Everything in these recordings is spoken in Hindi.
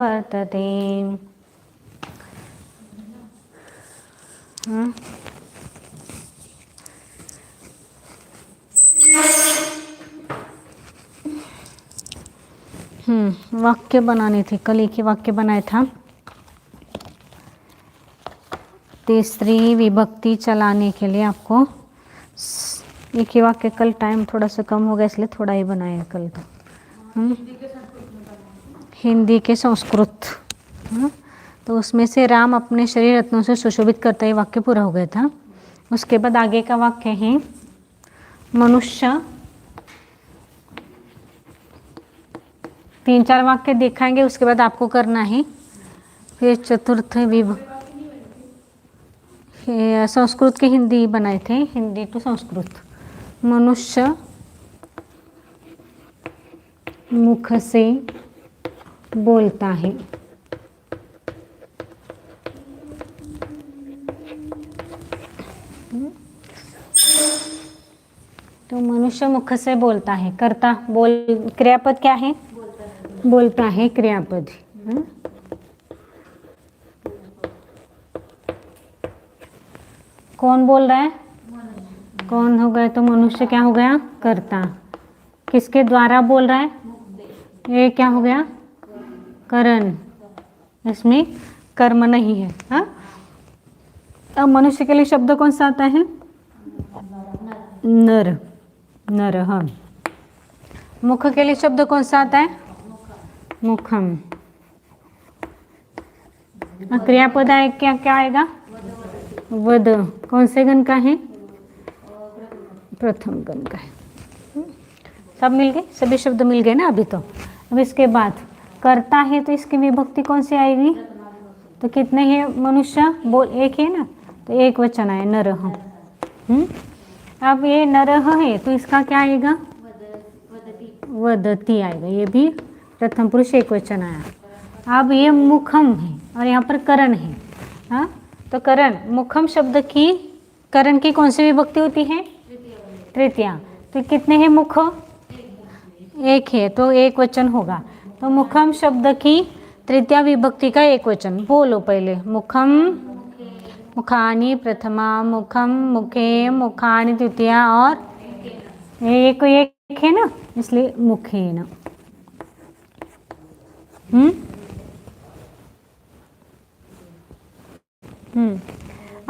वर्तते। वाक्य बनाने थे, कल एक ही वाक्य बनाया था। तीसरी विभक्ति चलाने के लिए आपको एक ही वाक्य, कल टाइम थोड़ा सा कम हो गया इसलिए थोड़ा ही बनाया कल तो। हिंदी के संस्कृत। तो उसमें से राम अपने शरीर रत्नों से सुशोभित करता ही वाक्य पूरा हो गया था। उसके बाद आगे का वाक्य है मनुष्य। 3-4 वाक्य दिखाएंगे, उसके बाद आपको करना है। फिर चतुर्थ संस्कृत के हिंदी बनाए थे, हिंदी टू संस्कृत। मनुष्य मुख से बोलता है। तो मनुष्य मुख से बोलता है, कर्ता बोल, क्रियापद क्या है? बोलता है क्रियापद। कौन बोल रहा है? कौन हो गया तो मनुष्य क्या हो गया? कर्ता। किसके द्वारा बोल रहा है? ये क्या हो गया? करण। इसमें कर्म नहीं है। हाँ, अब मनुष्य के लिए शब्द कौन सा आता है? नर। नर। हाँ। मुख के लिए शब्द कौन सा आता है? मुखम। क्रियापद आए क्या क्या आएगा? वद। कौन से गण का है? प्रथम गण का है। सब मिल गए, सभी शब्द मिल गए ना अभी तो। अब इसके बाद करता है तो इसकी विभक्ति कौन सी आएगी? तो कितने हैं मनुष्य? बोल एक है ना, तो एक वचन आए नरह। अब ये नरह है तो इसका क्या आएगा? वदती आएगा। ये भी प्रथम पुरुष एक वचन आया। अब ये मुखम है और यहाँ पर करण है। हाँ, तो करण मुखम शब्द की करण की कौन सी विभक्ति होती है? तृतीया। तो कितने हैं मुख? एक है तो एक वचन होगा। तो मुखम शब्द की तृतीया विभक्ति का एक वचन बोलो पहले। मुखम, मुखानी प्रथमा, मुखम, मुखे, मुखानी द्वितीया और एक है ना, इसलिए मुखेन। अब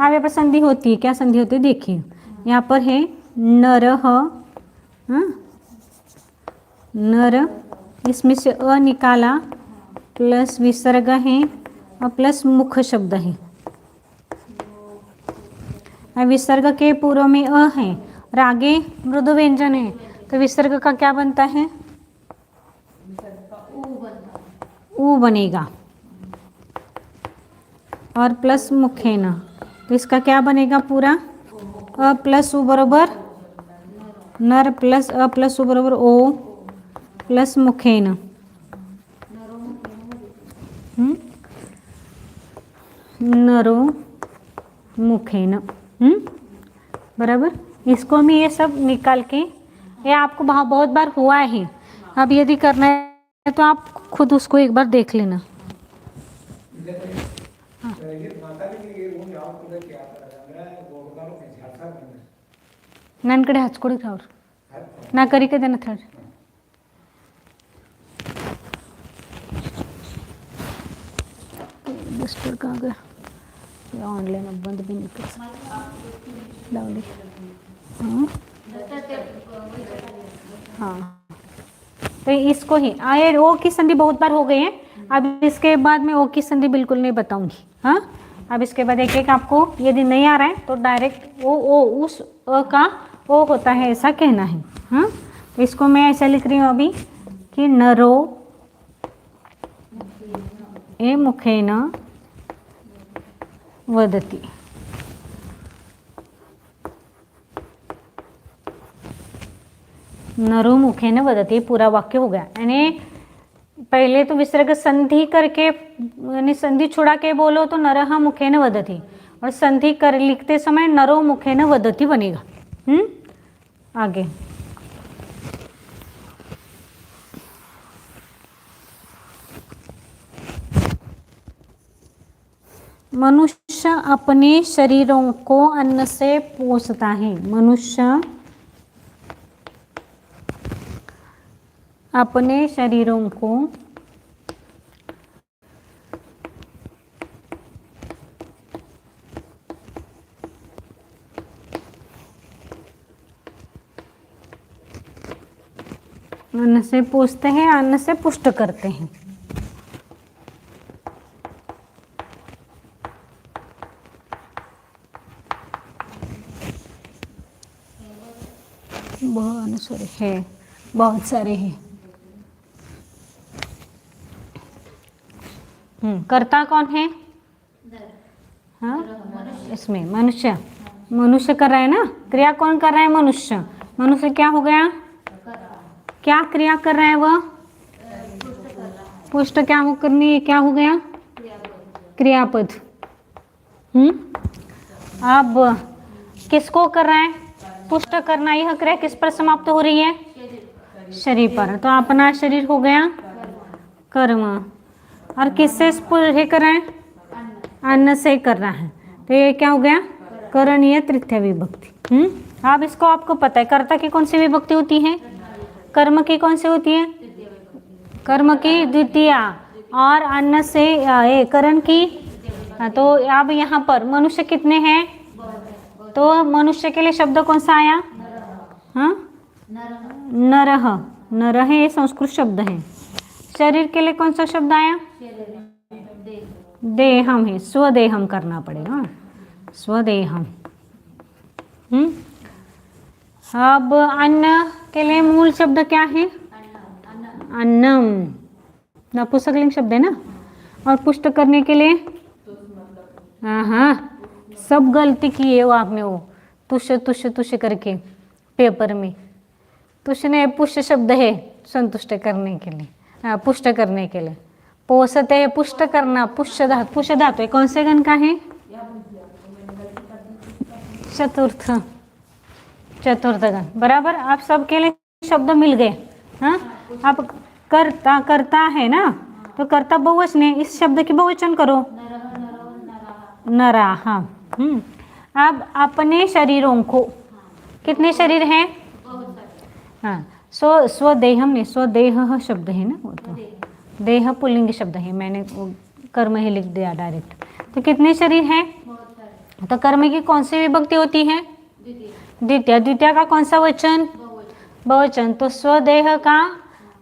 यहाँ पर संधि होती है। क्या संधि होती है? देखिए यहाँ पर है नरह। नर, इसमें से अ निकाला, प्लस विसर्ग है और प्लस मुख शब्द है। विसर्ग के पूर्व में अ है और आगे मृदु व्यंजन है, तो विसर्ग का क्या बनता है? ऊ बनेगा और प्लस मुखेन, तो इसका क्या बनेगा पूरा? अ प्लस उ बरोबर नर, प्लस अ प्लस उ बरोबर ओ, प्लस मुखेन। नरो मुखेन। बराबर। इसको भी ये सब निकाल के, ये आपको बहुत बार हुआ है। अब यदि करना है तो आप खुद उसको एक बार देख लेना। ನನ್ನ ಕಡೆ ಹಚ್ಕೊಡಿರಿ ಅವ್ರು, ನಾ ಕರಿಕದೇನ ಹೇಳ್ರಿ. रजिस्टर कहाँ गया? ऑनलाइन अब बंद भी नहीं कर सकते। लावली। हाँ, तो इसको ही आए ओ की संधि बहुत बार हो गई है। अब इसके बाद मैं ओ की संधि बिल्कुल नहीं बताऊंगी। हाँ, अब इसके बाद एक एक आपको यदि नहीं आ रहा है तो डायरेक्ट ओ उस अ का ओ होता है ऐसा कहना है। हाँ, तो इसको मैं ऐसा लिख रही हूँ अभी कि नरो ए मुखेन वदति। नरो मुखेन वदति पूरा वाक्य हो गया। यानी पहले तो विसर्ग संधि करके, यानी संधि छुड़ा के बोलो तो नरह मुखेन वदति, और संधि कर लिखते समय नरो मुखेन वदति बनेगा। आगे मनुष्य अपने शरीरों को अन्न से पोषता है। मनुष्य अपने शरीरों को अन्न से पोषते हैं, अन्न से पुष्ट करते हैं। बहुत सारे हैं, बहुत सारे हैं। कर्ता कौन है? हाँ, इसमें मनुष्य, मनुष्य कर रहा है ना। क्रिया कौन कर रहा है? मनुष्य। मनुष्य क्या हो गया? क्या क्रिया कर रहा है वह? पुष्ट क्या हो करनी, क्या हो गया? क्रियापद। अब किसको कर रहा है? पुष्ट करना। यह क्रिया किस पर समाप्त हो रही है? शरीर पर। तो अपना शरीर हो गया कर्म। और किससे ये कर रहा है? अन्न से कर रहा है। तो ये क्या हो गया? करणीय तृतीय विभक्ति। अब इसको आपको पता है कर्ता की कौन सी विभक्ति होती है? कर्म की कौन सी होती है? कर्म की द्वितीय। और अन्न से करण की। तो अब यहाँ पर मनुष्य कितने हैं? तो मनुष्य के लिए शब्द कौन सा आया? हाँ, नरह। नरह ये संस्कृत शब्द है। शरीर के लिए कौन सा शब्द आया? देहम है। स्वदेहम करना पड़ेगा, स्वदेहम। अब अन्न के लिए मूल शब्द क्या है? अन्नम। नपुंसकलिंग शब्द है ना। और पुष्ट करने के लिए हाँ, सब गलती की है वो आपने, वो तुष तुष तुष करके पेपर में। तुष ने पुष्ट शब्द है संतुष्ट करने के लिए, पुष्ट करने के लिए। पोषते है पुष्ट करना, पुष्ट धातु। पुष्ट धातु है कौन से गण का है? चतुर्थ, चतुर्थ गण। बराबर। आप सबके लिए शब्द मिल गए। हाँ, अब कर्ता, कर्ता है ना, तो कर्ता बहुवचन है। इस शब्द की बहुवचन करो, नरा। हाँ। अब अपने शरीरों को, कितने शरीर हैं? हाँ, स्वदेहम में स्वदेह शब्द है ना, वो तो देह पुल्लिंग शब्द है। मैंने वो कर्म ही लिख दिया डायरेक्ट। तो कितने शरीर हैं? तो कर्म की कौन सी विभक्ति होती है? द्वितीय। द्वितीय का कौन सा वचन? बहुवचन। तो स्वदेह का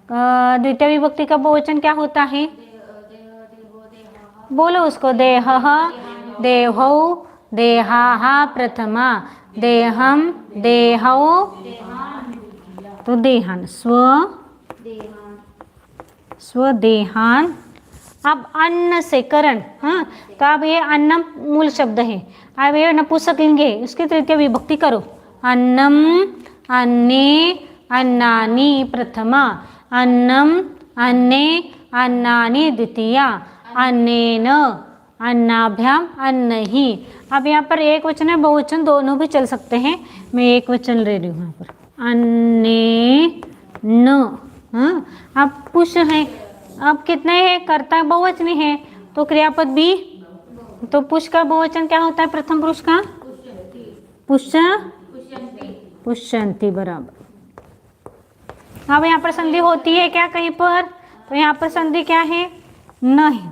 द्वितीय विभक्ति का बहुवचन क्या होता है? बोलो उसको। देह, देहौ, देहा प्रथमा, देहम, देहौ, तो देहान, स्वदेहान। अब अन्न से करण। हाँ, तो अब ये अन्नम मूल शब्द है। अब ये नपुंसकलिंग है, उसकी तृतीय विभक्ति करो। अन्नम, अन्ने, अन्नानि प्रथमा, अन्नम, अन्ने, अन्नानि द्वितीया, अन्नेन, अन्नाभ्याम, अन्न ही। अब यहाँ पर एक वचन है, बहुवचन दोनों भी चल सकते हैं। मैं एक वचन ले रही हूँ यहाँ पर, अन्ने न। हाँ, अब पुष है। अब कितने हैं? कर्ता बहुवचन है, तो क्रियापद भी। तो पुष का बहुवचन क्या होता है? प्रथम पुरुष का पुष्य, पुष्यंती। बराबर। अब यहाँ पर संधि होती है क्या कहीं पर? तो यहाँ पर संधि क्या है? न है।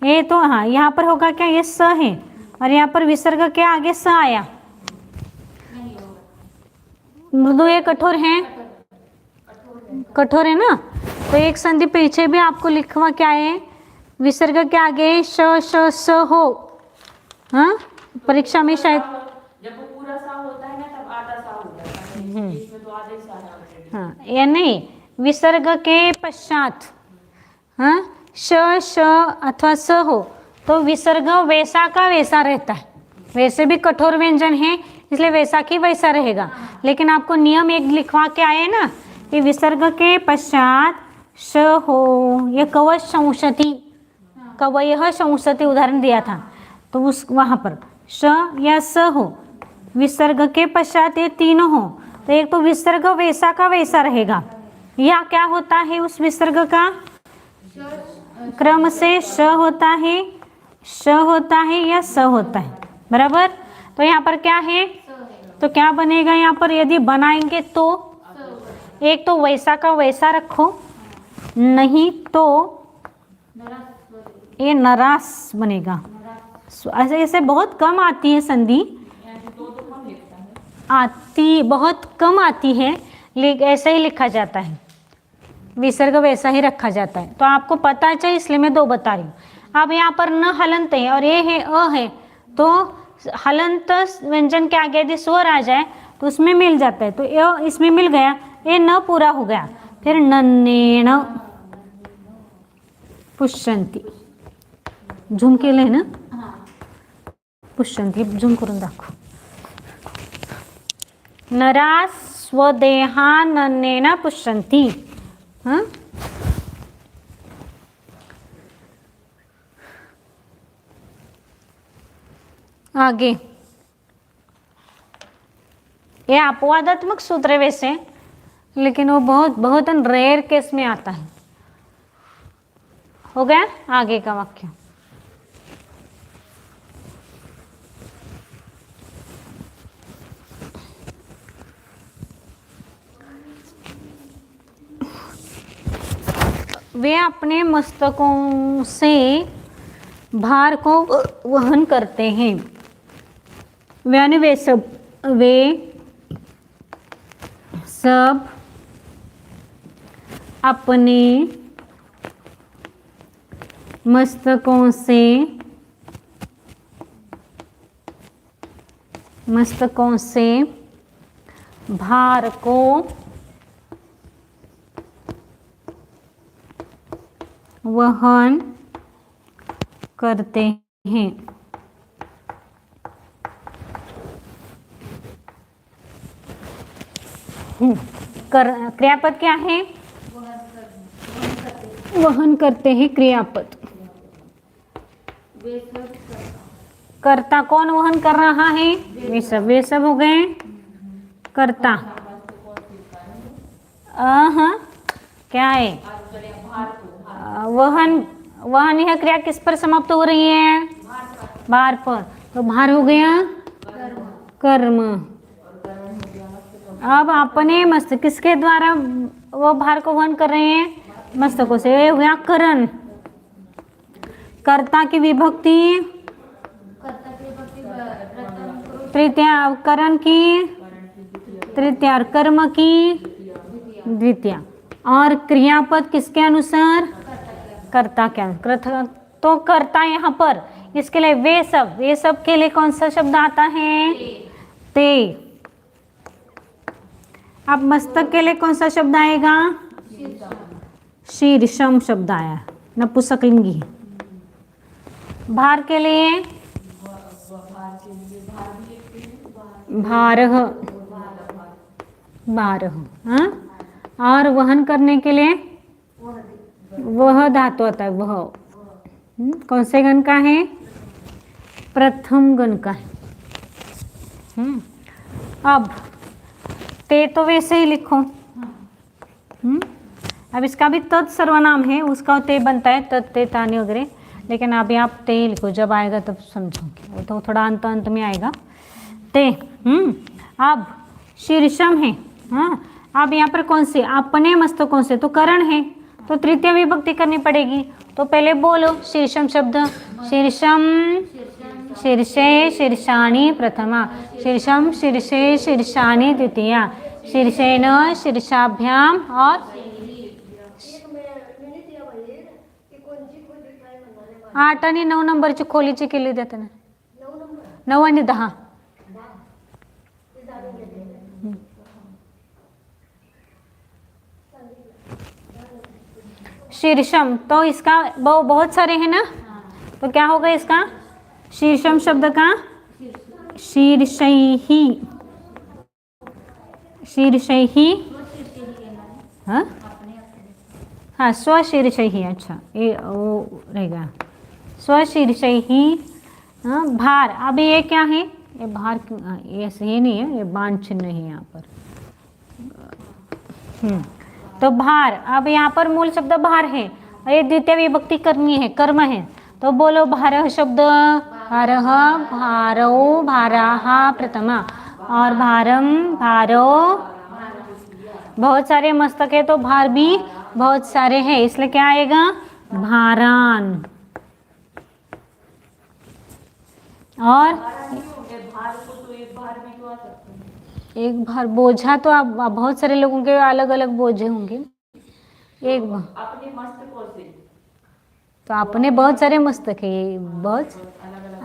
ये तो हाँ, यहाँ पर होगा क्या? ये स है। और यहाँ पर विसर्ग के आगे स आया। मृदु ये कठोर है, कठोर है ना। तो एक संधि पीछे भी आपको लिखवा क्या है? विसर्ग के आगे श श स हो। हाँ, परीक्षा में शायद जब वो पूरा सा होता है ना तब आधा सा हो जाता है। इसमें तो आधे सा है। हाँ, या नहीं, विसर्ग के पश्चात हाँ श श अथवा स हो तो विसर्ग वैसा का वैसा रहता है। वैसे भी कठोर व्यंजन है इसलिए वैसा की वैसा रहेगा। लेकिन आपको नियम एक लिखवा के आए ना कि विसर्ग के पश्चात श हो। ये कवच संशति, कवयः संशति उदाहरण दिया था, तो उस वहाँ पर श या स हो, विसर्ग के पश्चात ये तीनों हो तो एक तो विसर्ग वैसा का वैसा रहेगा। या क्या होता है उस विसर्ग का? क्रम से श होता है श होता है या स होता है, बराबर। तो यहाँ पर क्या है, तो क्या बनेगा यहाँ पर, यदि बनाएंगे तो एक तो वैसा का वैसा रखो, नहीं तो ये नरास बनेगा। ऐसे ऐसे बहुत कम आती है संधि, आती बहुत कम आती है, लेकिन ऐसे ही लिखा जाता है, विसर्ग वैसा ही रखा जाता है। तो आपको पता चाहिए इसलिए मैं दो बता रही हूँ। अब यहाँ पर न हलंत है और ये है अ है, तो हलंत व्यंजन के आगे यदि स्वर आ जाए तो उसमें मिल जाता है, तो ये इसमें मिल गया, ये न पूरा हो गया, फिर नन्नेण पुष्यन्ति, झूम केलंय ना, पुष्यन्ति झूम करून दाखव। नरा स्वदेहानन्नेन पुष्यन्ति। हाँ, आगे ये अपवादात्मक सूत्र है वैसे, लेकिन वो बहुत बहुत रेयर केस में आता है। हो गया, आगे का वाक्य। वे अपने मस्तकों से भार को वहन करते हैं, यानी वे सब अपने मस्तकों से भार को वहन करते हैं। क्रियापद क्या है, वहन करते हैं क्रियापद। कर्ता कौन वहन कर रहा है, वे सब हो गए कर्ता। क्या है, वहन यह क्रिया किस पर समाप्त हो रही है, भार पर, तो भार हो गया कर्म। अब अपने मस्त किसके द्वारा वो भार को वहन कर रहे हैं, मस्तकों से, ये हो गया करण। कर्ता की विभक्ति तृतीया, करण की तृतीया और कर्म की द्वितीया, और क्रियापद किसके अनुसार, कर्ता के अनुसार। तो कर्ता यहाँ पर इसके लिए वे सब के लिए कौन सा शब्द आता है, ते। अब मस्तक के लिए कौन सा शब्द आएगा, शीर्षम शब्द आया, नपुंसकलिंगी। भार के लिए भारह, हाँ, और वहन करने के लिए वह धातु आता है, वह कौन से गण का है, प्रथम गण का है। अब ते तो वैसे ही लिखो। अब इसका भी तत् सर्वनाम है, उसका ते बनता है तत् ते तानि वगैरह, लेकिन अभी आप ते ही लिखो, जब आएगा तब समझोगे, वो तो थोड़ा अंत में आएगा ते। अब शीर्षम है, हाँ। अब यहाँ पर कौन से, अपने मस्तकों से, तो करण है, तो तृतीय विभक्ति करनी पड़ेगी। तो पहले बोलो शीर्षम शब्द, शीर्षम शीर्षे शीर्षाणि प्रथमा, शीर्षम शीर्षे शीर्षाणि द्वितीया, शीर्षेण शीर्षाभ्याम, और 8 आणि 9 नंबरची खोलीची केली देते ना, 9 आणि 10। शीर्षम, तो इसका बहुत सारे हैं ना, तो क्या होगा इसका, शीर्षम शब्द का शीर्षैहि, हाँ स्वशीर्षैहि, अच्छा ये वो रहेगा स्वशीर्षैहि। भार, अभी ये क्या है, ये भार, ये नहीं है, ये बाण चिन्ह है यहाँ पर। तो भार, अब यहाँ पर मूल शब्द भार है, ये द्वितीय विभक्ति करनी है, कर्म है, तो बोलो भारः शब्द, भारः, भारौ, भाराः प्रथमा, और भारम, भारो, बहुत सारे मस्तक है तो भार भी बहुत सारे हैं, इसलिए क्या आएगा, भारान। और भार को तो एक भार भी तो आ सकते हैं। एक भार, बोझा तो आप बहुत सारे लोगों के अलग अलग बोझे होंगे। एक अपने मस्तकों से तो आपने बहुत सारे मस्तक है, बहुत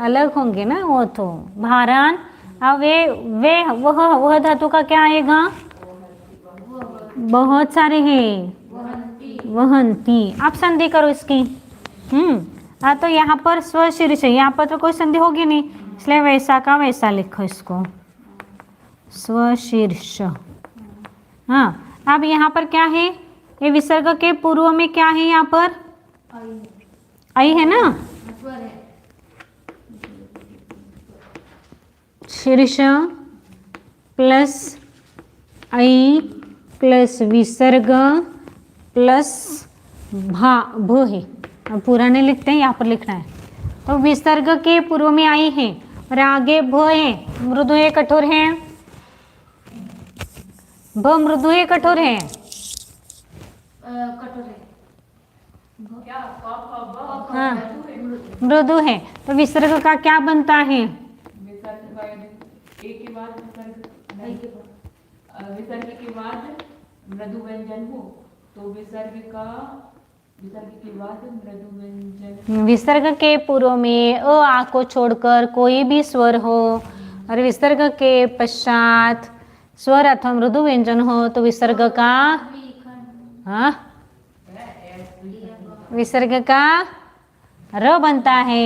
अलग होंगे ना वो तो। भारान, अब वे वह धातु का क्या आएगा, बहुत सारे हैं, वहंती। आप संधि करो इसकी। तो यहाँ पर स्वशीर्ष है, यहाँ पर तो कोई संधि होगी नहीं, इसलिए वैसा का वैसा लिखो इसको, स्वशीर्ष। हाँ, अब यहाँ पर क्या है, ये विसर्ग के पूर्व में क्या है, यहाँ पर आई है ना, शीर्ष प्लस आई प्लस विसर्ग प्लस भ है। अब पूरा नहीं लिखते हैं, यहाँ पर लिखना है। तो विसर्ग के पूर्व में आई है और आगे भ है, मृदु है कठोर है, भ मृदु है कठोर है, कठोर है क्या हाँ मृदु है। तो विसर्ग का क्या बनता है, विसर्ग का यदि एक के बाद विसर्ग के बाद मृदु व्यंजन हो तो विसर्ग के बाद मृदु व्यंजन। विसर्ग के पूर्व में अ आ को छोड़कर कोई भी स्वर हो और विसर्ग के पश्चात स्वर अथवा मृदु व्यंजन हो तो विसर्ग का, हाँ विसर्ग का र बनता है।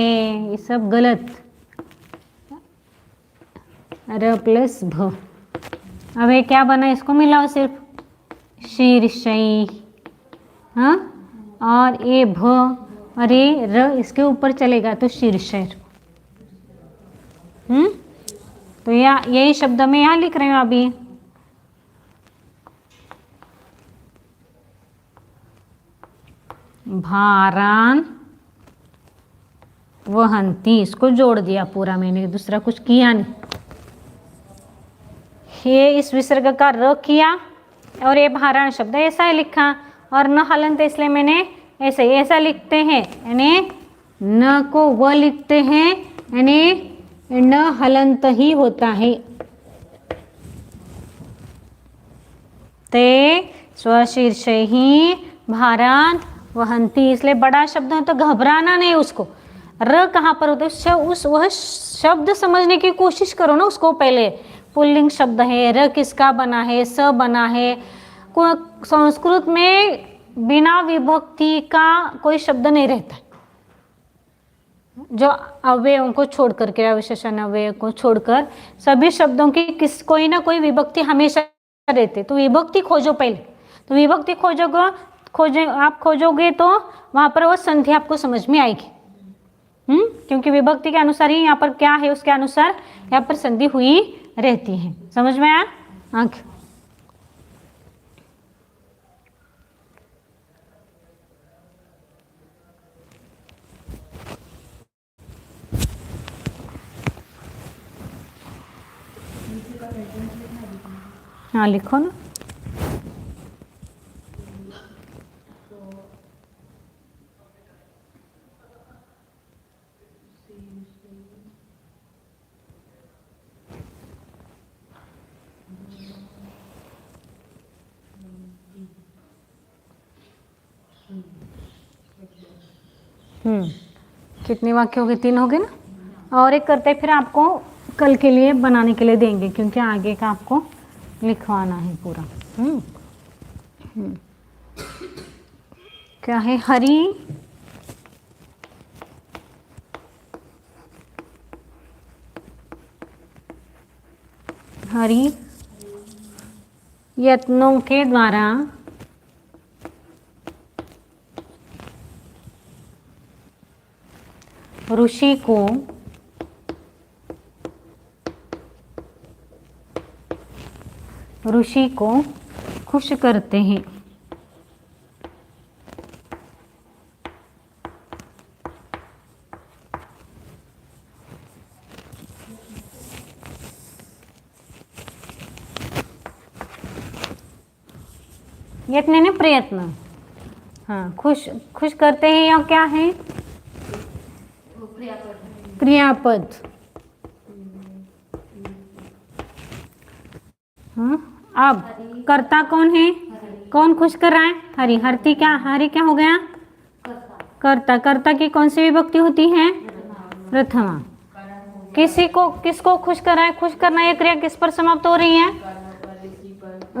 ये सब गलत, र प्लस भ। अब ये क्या बना, इसको मिलाओ सिर्फ शीर्षई, हाँ, और ये भ और ये र इसके ऊपर चलेगा तो शीर्षर। तो यही शब्द में यहाँ लिख रहे हो अभी। भारान वहंती, इसको जोड़ दिया पूरा मैंने, दूसरा कुछ किया नहीं। ये इस विसर्ग का र किया और ये भारान शब्द ऐसा ही लिखा, और न हलंत इसलिए मैंने ऐसा लिखते हैं, यानी न को व लिखते हैं, यानी न हलंत ही होता है। ते स्वशीर्ष ही भारान वहंती, इसलिए बड़ा शब्द है तो घबराना नहीं उसको। र कहाँ पर होता है, वह शब्द समझने की कोशिश करो ना उसको। पहले पुल्लिंग शब्द है, र किसका बना है, स बना है। संस्कृत में बिना विभक्ति का कोई शब्द नहीं रहता, जो अव्ययों को छोड़कर, क्रिया विशेषण अव्यय को छोड़कर सभी शब्दों की कोई ना कोई विभक्ति हमेशा रहती। तो विभक्ति खोजो पहले, तो विभक्ति आप खोजोगे तो वहां पर वो संधि आपको समझ में आएगी। क्योंकि विभक्ति के अनुसार ही यहाँ पर क्या है, उसके अनुसार यहाँ पर संधि हुई रहती है। समझ में आया? आंख हाँ लिखो ना। कितने वाक्य हो गए? 3 हो गए ना। और एक करते फिर आपको कल के लिए बनाने के लिए देंगे, क्योंकि आगे का आपको लिखवाना है पूरा। क्या है? हरि हरि यत्नों के द्वारा ऋषि को खुश करते हैं। यत्न ने प्रयत्न। हाँ, खुश खुश करते हैं या क्या है? क्रियापद। हाँ, अब कर्ता कौन है? कौन खुश कर रहा है? हरि। हरि क्या हो गया? कर्ता। कर्ता की कौन सी विभक्ति होती है? प्रथमा। किसको खुश कर रहा है? खुश करना यह क्रिया किस पर समाप्त हो रही है?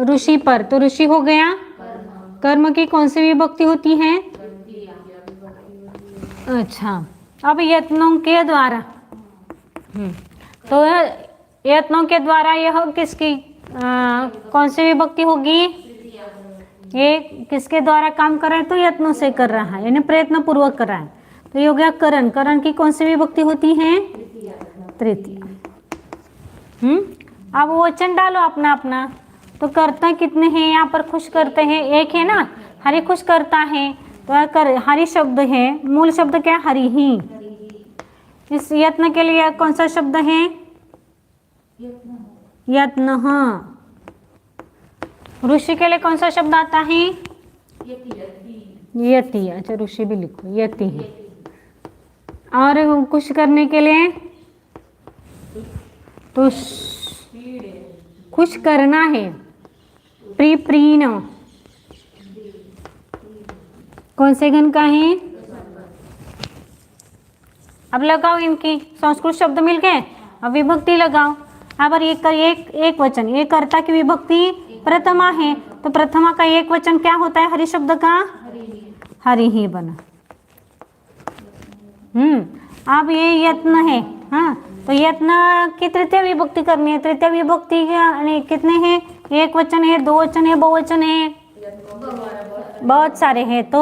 ऋषि पर। तो ऋषि हो गया। कर्म की कौन सी विभक्ति होती है? अच्छा, अब यत्नों के द्वारा। तो यत्नों के द्वारा यह किसकी कौन सी विभक्ति होगी? ये किसके द्वारा काम कर रहा है? तो यत्नों से कर रहा है, यानी प्रयत्न पूर्वक कर रहा है। तो ये हो गया करण। करण की कौन सी विभक्ति होती है? तृतीय। अब वचन डालो अपना अपना। तो कर्ता कितने हैं यहाँ पर? खुश करते हैं, एक है ना। हरि खुश करता है, तो हरि शब्द है। मूल शब्द क्या है? हरि ही। इस यत्न के लिए कौन सा शब्द है? यत्न। ऋषि के लिए कौन सा शब्द आता है? यति। अच्छा, ऋषि भी लिखो, यति है। और कुछ करने के लिए तो कुछ करना है, प्रीण। कौन से गण का है? अब लगाओ इनकी संस्कृत शब्द मिल गए। अब विभक्ति लगाओ। अब एक वचन, ये कर्ता की विभक्ति प्रथमा है, तो प्रथमा का एक वचन क्या होता है? हरि शब्द का हरि ही बना। अब ये यत्न है। हाँ, तो यत्न की तृतीय विभक्ति करनी है। तृतीय विभक्ति कितने हैं? एक वचन है, दो वचन है, बहुवचन है, बहुत सारे हैं। तो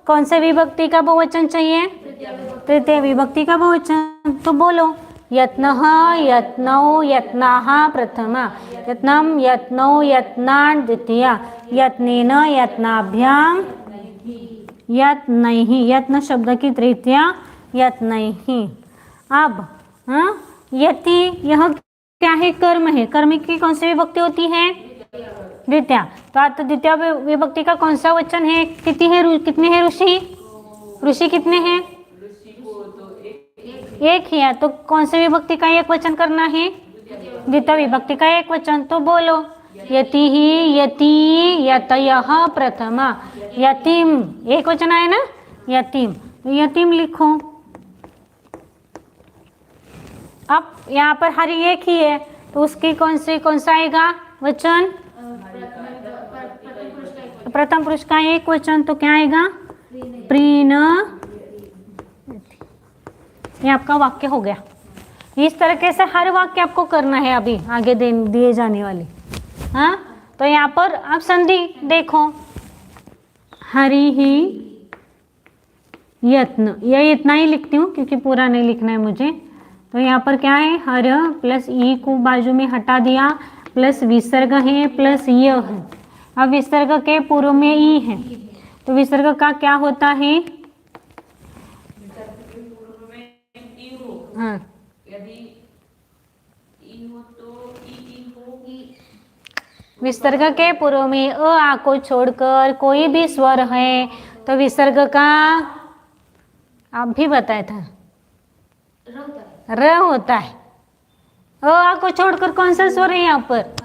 कौन से विभक्ति का बहुवचन चाहिए? तृतीय विभक्ति का बहुवचन। तो बोलो, यत्नः, यत्नौ, यत्नाः प्रथमा, यत्नम, यत्नौ, यत्नान् द्वितीया, यत्नेन, यत्नाभ्याम, यत्नैः। यत्न शब्द की तृतीया यत्नैः। अब यति, यह क्या है? कर्म है। कर्म की कौन सी विभक्ति होती है? द्वितीया। तो द्वितीय विभक्ति का कौन सा वचन है? कितने हैं ऋषि? ऋषि कितने हैं? एक ही है। तो कौन से विभक्ति का एक वचन करना है? द्वितीय विभक्ति का एक वचन। तो बोलो, यति ही, यति, यतयः प्रथमा, यतिम। एक वचन आया ना, यतिम। तो यतिम लिखो। अब यहाँ पर हरि एक ही है, तो उसकी कौन सा आएगा वचन? प्रथम पुरुष का एक वचन। तो क्या आएगा? प्रीण। ये आपका वाक्य हो गया। इस तरीके से हर वाक्य आपको करना है अभी आगे दिए जाने वाले। हाँ, तो यहाँ पर आप संधि देखो, हरि ही यत्न। ये इतना ही लिखती हूँ क्योंकि पूरा नहीं लिखना है मुझे। तो यहाँ पर क्या है? हर प्लस ई को बाजू में हटा दिया, प्लस विसर्ग है, प्लस य है। अब विसर्ग के पूर्व में ई है, तो विसर्ग का क्या होता है? हाँ, विसर्ग के पूर्व में अ आ को छोड़कर कोई भी स्वर है तो विसर्ग का आप भी बताया था र होता है। अ आ को छोड़कर कौन सा स्वर है यहाँ पर?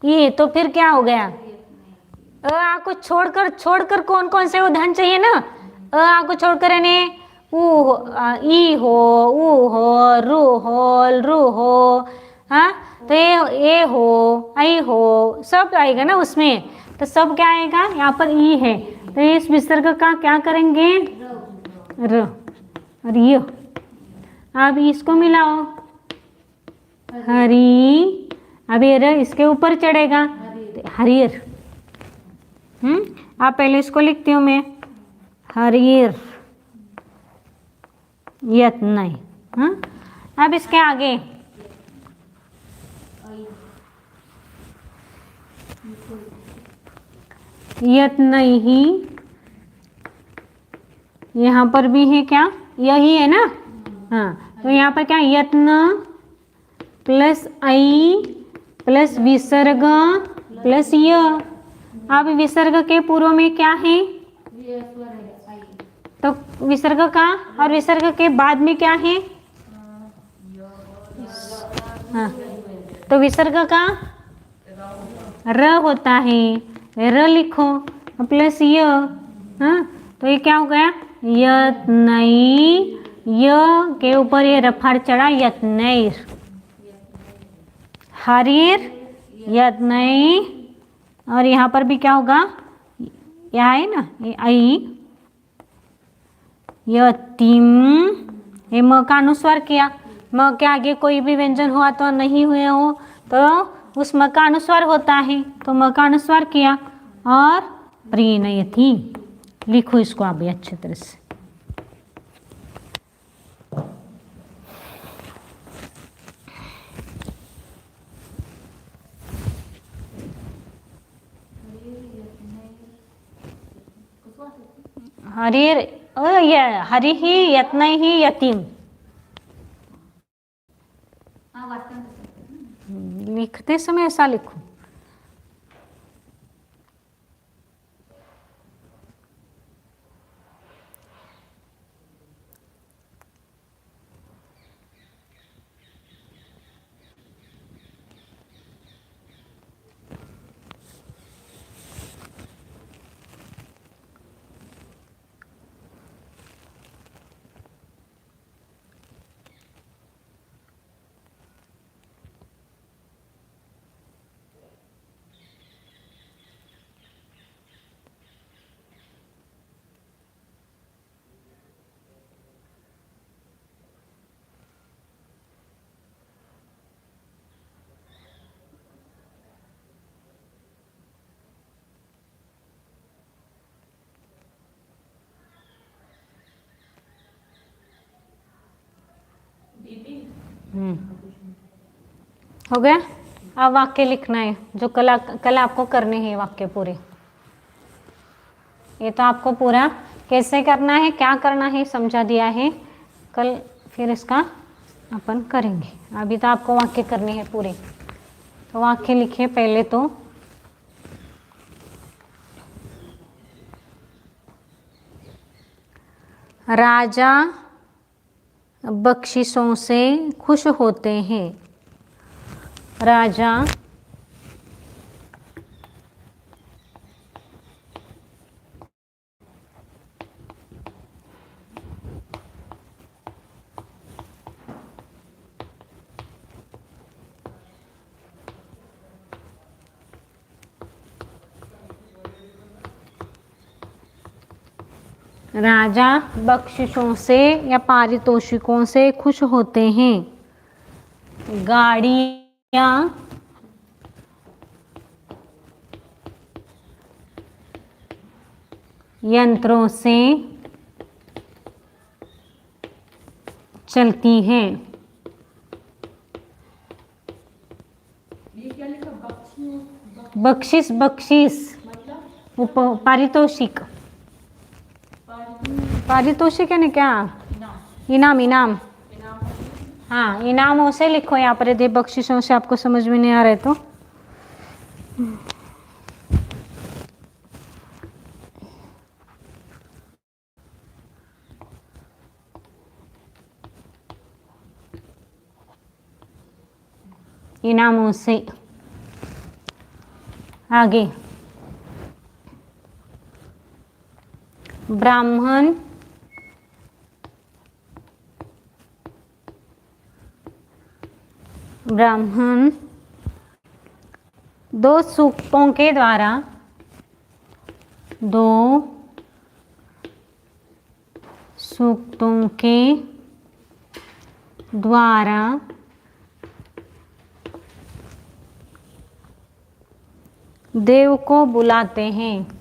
ये। तो फिर क्या हो गया? अ आ को छोड़कर कौन से उदाहरण चाहिए ना? अ आ को छोड़कर यानी ई हो, ऊ हो, रू हो, रू हो। हाँ, तो ए हो, आई हो, सब आएगा ना उसमें। तो सब क्या आएगा? यहाँ पर ई है, तो इस विसर्ग का क्या करेंगे? र। और ये अब इसको मिलाओ, हरी। अब ये र इसके ऊपर चढ़ेगा, हरियर। आप पहले इसको लिखती हूँ मैं, हरियर यत्न। हाँ, अब इसके आगे यत्न ही, यहाँ पर भी है क्या? यही है ना। हाँ, तो यहाँ पर क्या? यत्न प्लस आई प्लस विसर्ग प्लस य। अब विसर्ग के पूर्व में क्या है? ये स्वर है आई। तो विसर्ग का और विसर्ग के बाद में क्या है? हाँ, तो विसर्ग का र होता है, र लिखो प्लस य। हाँ, तो ये क्या हो गया? यत्नई, य के ऊपर ये रफाड़ चढ़ा, यत्नैर। हरीर, यत्नई, और यहाँ पर भी क्या होगा? यहाँ है ना ये आई, यतिम। ये म का अनुस्वार किया, म के आगे कोई भी व्यंजन हुआ तो नहीं हुए हो तो उस म का अनुस्वार होता है, तो म का अनुस्वार किया। और प्रीणयति, लिखो इसको आप भी अच्छे तरह से। हरिर, ये हरि ही यत्न ही यतीम। लिखते समय ऐसा लिखो। हो गया? अब वाक्य लिखना है, जो कल आपको करने हैं वाक्य पूरे। ये तो आपको पूरा कैसे करना है, क्या करना है समझा दिया है, कल फिर इसका अपन करेंगे। अभी तो आपको वाक्य करने हैं पूरे। तो वाक्य लिखिए पहले तो। राजा बख्शिशों से खुश होते हैं। राजा राजा बख्शिशों से या पारितोषिकों से खुश होते हैं। गाड़ियाँ यंत्रों से चलती हैं। ये क्या लिखा? बख्शिश, बख्शिश मतलब पारितोषिक। पारितोषिक है ना क्या? इनाम, इनाम। हाँ, इनामों से लिखो यहाँ पर, यदि बख्शिशों से आपको समझ में नहीं आ रहे तो। इनामों से। आगे ब्राह्मण ब्राह्मण दो सूक्तों के द्वारा, दो सूक्तों के द्वारा देव को बुलाते हैं।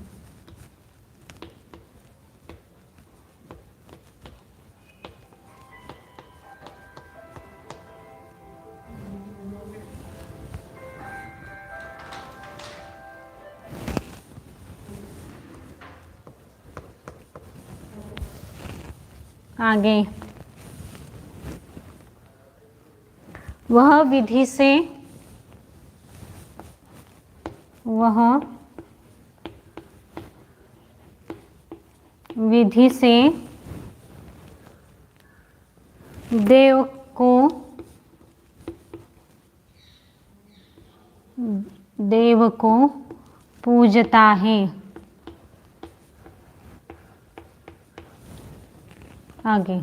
आगे वह विधि से, वह विधि से देव को पूजता है। आगे,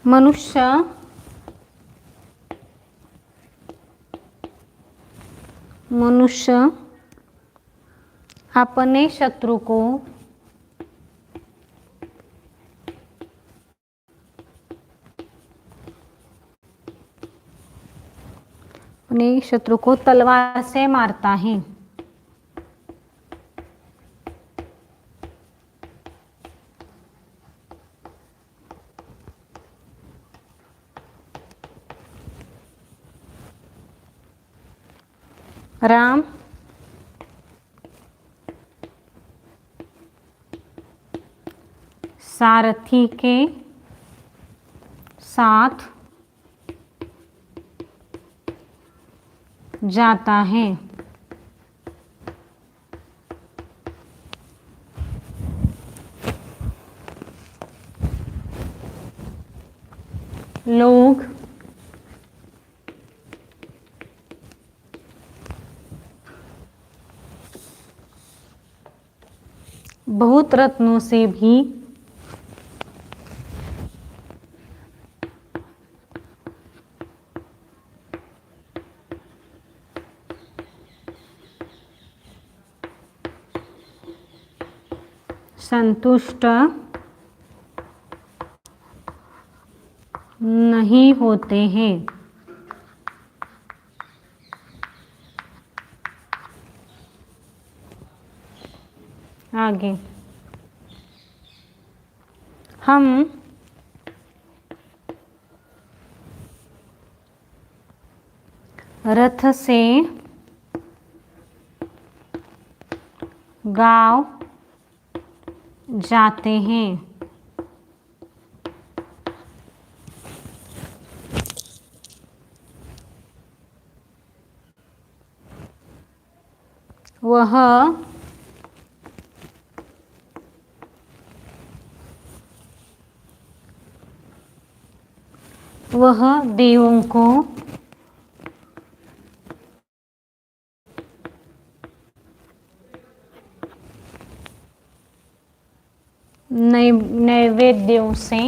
मनुष्य अपने शत्रु को तलवार से मारता है। राम सारथी के साथ जाता है। लोग बहुत रत्नों से भी संतुष्ट नहीं होते हैं। आगे, हम रथ से गांव जाते हैं। वह देवों को नैवेद्यों से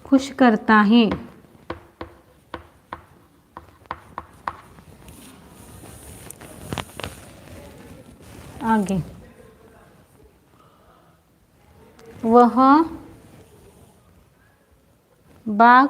खुश करता है। आगे, वह बाघ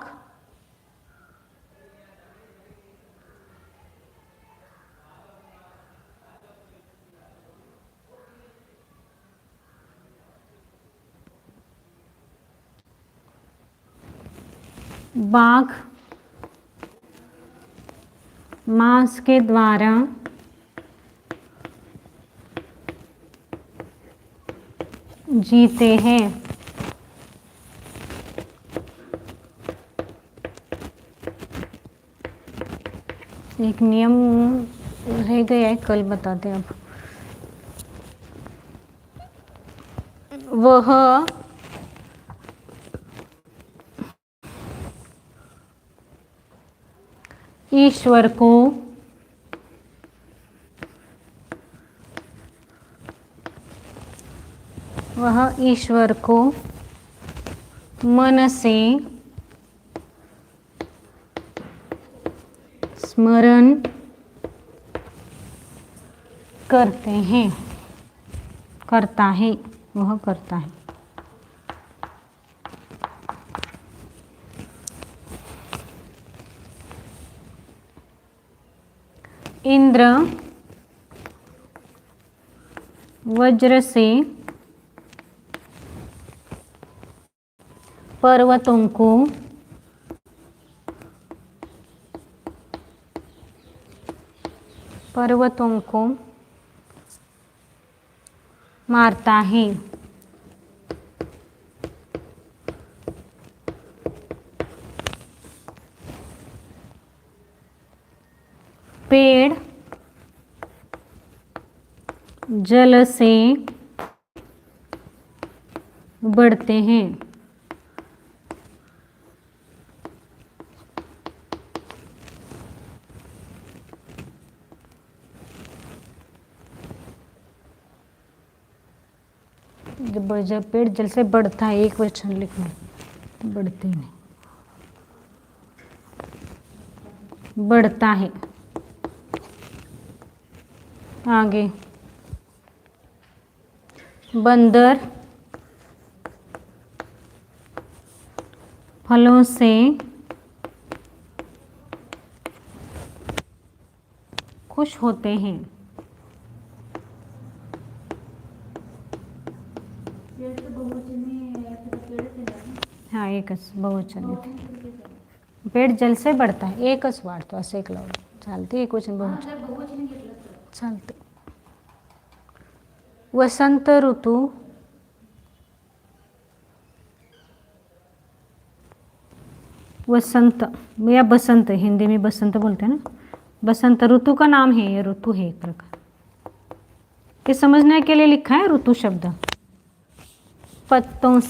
मांस के द्वारा जीते हैं। एक नियम रह गया है, कल बताते हैं। अब वह ईश्वर को मन से स्मरण करता है। वह करता है। इंद्र वज्र से पर्वतों को मारता है। पेड़ जल से बढ़ते हैं। जब पेड़ जल से बढ़ता है, एक वचन लिखना, बढ़ते नहीं, बढ़ता है। आगे बंदर फलों से खुश होते हैं। हाँ, एकच बहुवचन इथे. पेट जल से बढ़ता है, एकच वाढतो असं एक लावलं चालते. एक वचन बहुवचन चालते. वसंत ऋतू वसंत या बसंत, हिंदी में बसंत बोलते हैं ना. बसंत ऋतु का नाम है, ये ऋतु है एक प्रकार के. समझने के लिए लिखा है ऋतु शब्द. पत्तों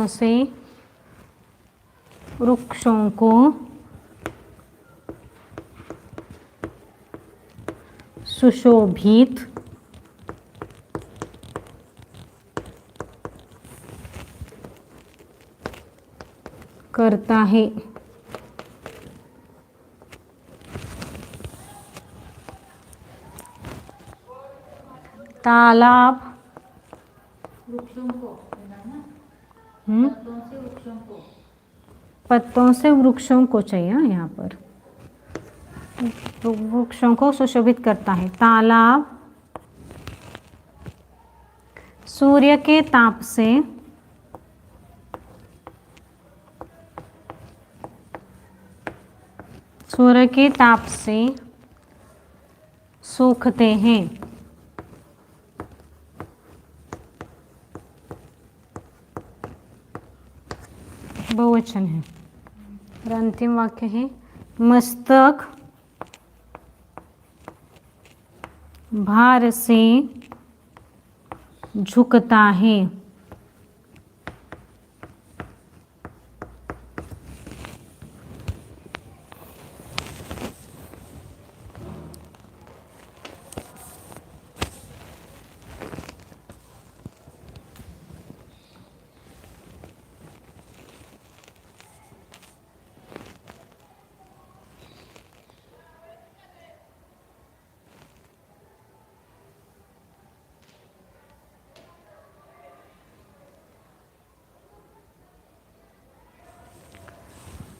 से वृक्षों को सुशोभित करता है. तालाब पत्तों से वृक्षों को चाहिए यहाँ पर. वृक्षों को सुशोभित करता है. तालाब सूर्य के ताप से सूखते हैं. बहुवचन है. और अंतिम वाक्य है मस्तक भार से झुकता है.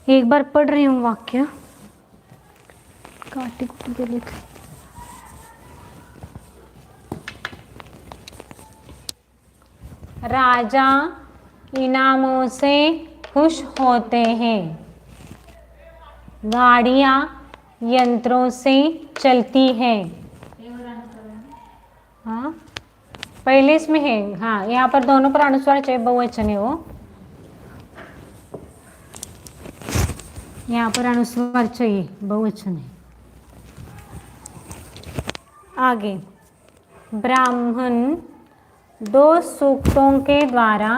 एक बार पढ़ रही हूँ वाक्य, काटी कुटी के लिख. राजा इनामों से खुश होते हैं. गाड़ियाँ यंत्रों से चलती है. हाँ, पहले इसमें है. हाँ, यहाँ पर दोनों पर अनुस्वार चाहिए, बहुवचन है वो. यहाँ पर अनुस्वार चाहिए, बहुवचन है. आगे ब्राह्मण 2 सूक्तों के द्वारा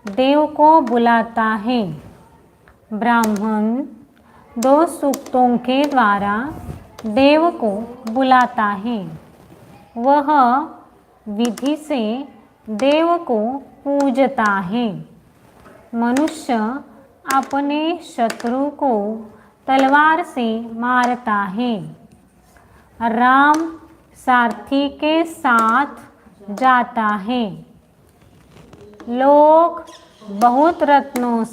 देव को बुलाता है. ब्राह्मण 2 सूक्तों के द्वारा देव को बुलाता है. वह विधि से देव को पूजता है. मनुष्य अपने शत्रु को तलवार से मारता है. राम सारथी के साथ जाता है. लोग बहुत रत्नों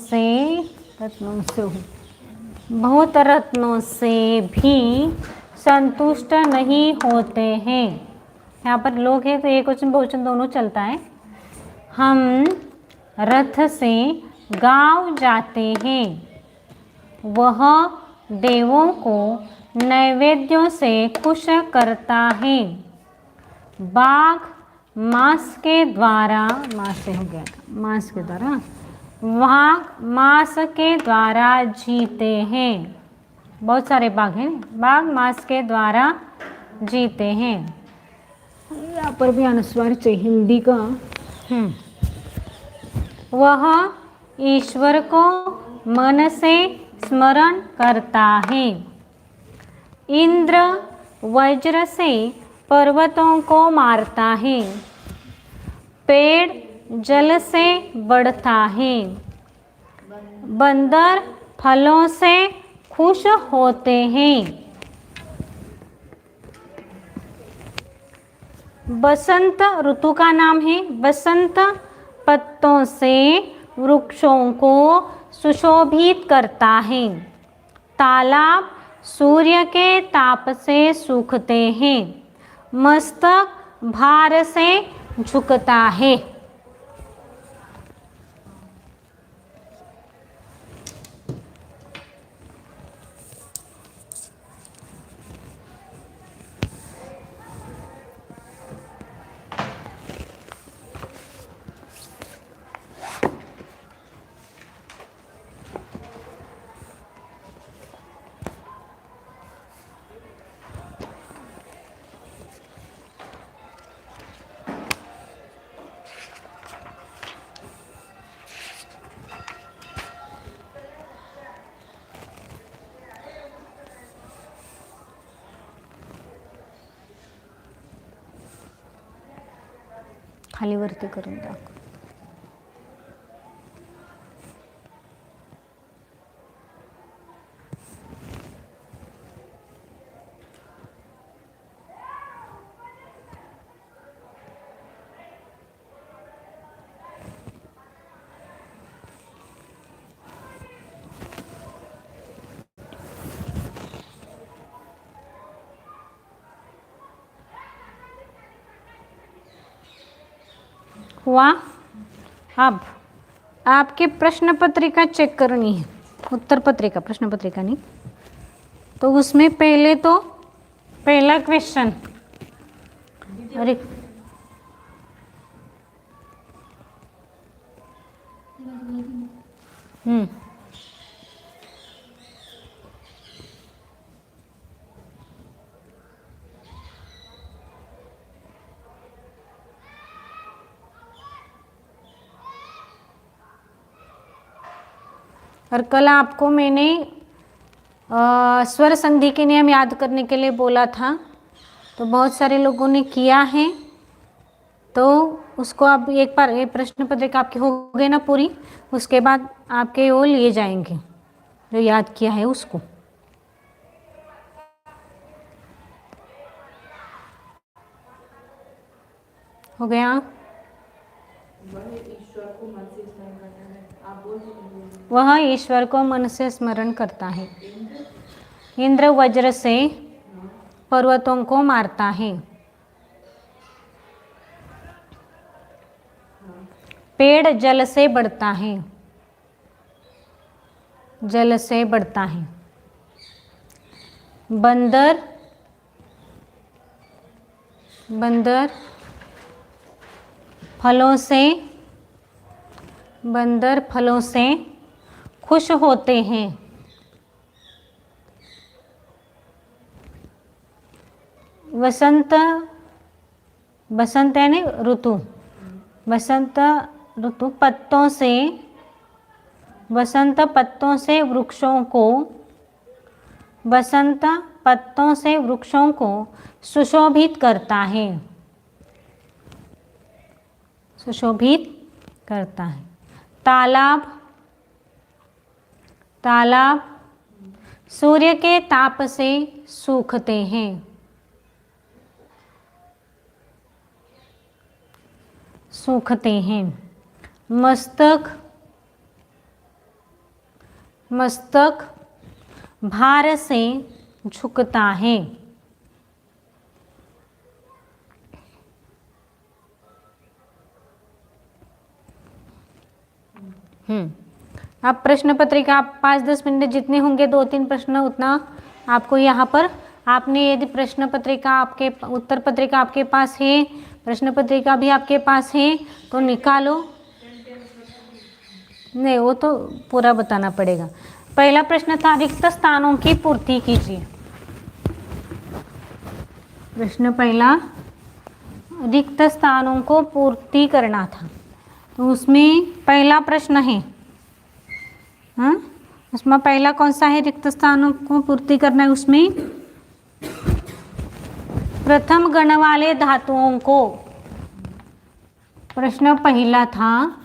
से भी संतुष्ट नहीं होते हैं. यहाँ पर लोग है तो एक वचन बहुवचन दोनों चलता है. हम रथ से गांव जाते हैं. वह देवों को नैवेद्यों से खुश करता है. बाघ मांस के द्वारा, मांस से हो गया था, मांस के द्वारा, वाघ मांस के द्वारा जीते हैं। बहुत सारे बाघ हैं, बाघ मांस के द्वारा जीते हैं। यहाँ पर भी अनुस्वार चाहिए हिंदी का। वह ईश्वर को मन से स्मरण करता है। इंद्र वज्र से पर्वतों को मारता है। पेड़ जल से बढ़ता है। बंदर फलों से खुश होते हैं। बसंत ऋतु का नाम है। बसंत पत्तों से वृक्षों को सुशोभित करता है। तालाब सूर्य के ताप से सूखते हैं। मस्तक भार से झुकता है। खाली वरती करून दाखव. हुआ. अब आपके प्रश्न पत्रिका चेक करनी है, उत्तर पत्रिका, प्रश्न पत्रिका नहीं. तो उसमें पहले तो पहला क्वेश्चन, अरे और कल आपको मैंने स्वर संधि के नियम याद करने के लिए बोला था, तो बहुत सारे लोगों ने किया है. तो उसको आप एक बार, ये प्रश्न पत्रिका आपकी हो गई ना पूरी, उसके बाद आपके वो लिए जाएंगे जो याद किया है उसको. हो गया. वह ईश्वर को मन से स्मरण करता है. इंद्र वज्र से पर्वतों को मारता है. पेड़ जल से बढ़ता है. जल से बढ़ता है. बंदर फलों से खुश होते हैं. वसंत यानी ऋतु. वसंत पत्तों से वृक्षों को सुशोभित करता है. तालाब सूर्य के ताप से सूखते हैं. मस्तक भार से झुकता है. अब प्रश्न पत्रिका आप 5-10 मिनट जितने होंगे, 2-3 प्रश्न उतना आपको यहाँ पर, आपने यदि प्रश्न पत्रिका आपके, उत्तर पत्रिका आपके पास है, प्रश्न पत्रिका भी आपके पास है तो निकालो। नहीं, वो तो पूरा बताना पड़ेगा। पहला प्रश्न था रिक्त स्थानों की पूर्ति कीजिए। प्रश्न पहला रिक्त स्थानों को पूर्ति करना था, तो उसमें पहला प्रश्न है, हाँ, उसमें पहला कौन सा है? रिक्त स्थानों को पूर्ति करना है। उसमें प्रथम गण वाले धातुओं को, प्रश्न पहला था